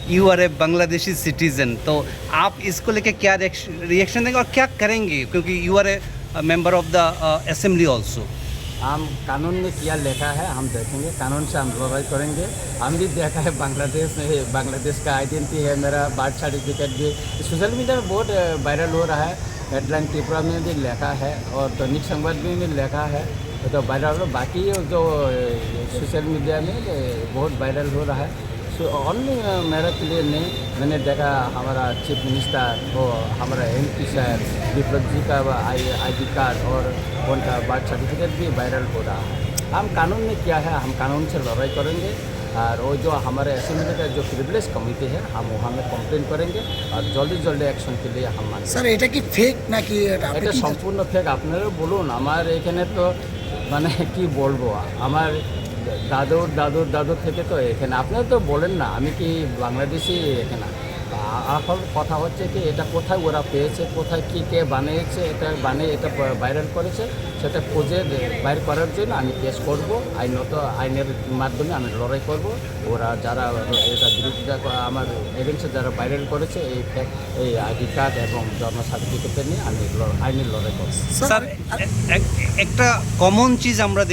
You are a Bangladeshi citizen, तो आप इसको लेके क्या रिएक्शन देंगे और क्या करेंगे, क्योंकि you are a member of the assembly also. हम कानून में क्या लिखा है हम देखेंगे, कानून से हम लड़ाई करेंगे। हम भी देखा है बांग्लादेश में, बांग्लादेश का आइडेंटिटी है, मेरा बर्थ सर्टिफिकेट भी सोशल मीडिया में बहुत वायरल हो रहा है। हेडलाइन त्रिपुरा में भी लिखा है और दैनिक संबाद में भी लिखा है, तो वायरल हो। बाकी जो सोशल मीडिया में बहुत वायरल हो रहा है। सो ओनली मेरा के लिए नहीं, मैंने देखा हमारा चीफ मिनिस्टर और हमारा MP साहब विप्लव जी का ID कार्ड और उनका बर्थ सर्टिफिकेट भी वायरल हो रहा है। हम कानून में क्या है, हम कानून से लड़ाई करेंगे और वो जो हमारे असेंबली का जो प्रिविलेज कमिटी है हम वहाँ में कंप्लेन करेंगे और जल्दी एक्शन के लिए हम मांगेंगे। স্যার এটা কি ফেক নাকি এটা সম্পূর্ণ ফেক। আপনারা বলুন, আমার এখানে তো মানে কি বলবো, আমার দাদুর থেকে তো এখানে আপনারা তো বলেন না আমি কি বাংলাদেশি এখানে। এখন কথা হচ্ছে কি এটা কোথায় ওরা পেয়েছে, কোথায় কী কে বানিয়েছে, এটা বানিয়ে এটা ভাইরাল করেছে, সেটা খুঁজে বাইর করার জন্য আমি কেস করব। আইনের মাধ্যমে আমি লড়াই করব। ওরা যারা এটা বিরোধিতা আমার এগেন্সে যারা ভাইরাল করেছে এই ID কার্ড এবং জন্ম সার্টিফিকেট নিয়ে আমি আইনের লড়াই করব। স্যার একটা কমন চিজ আমরা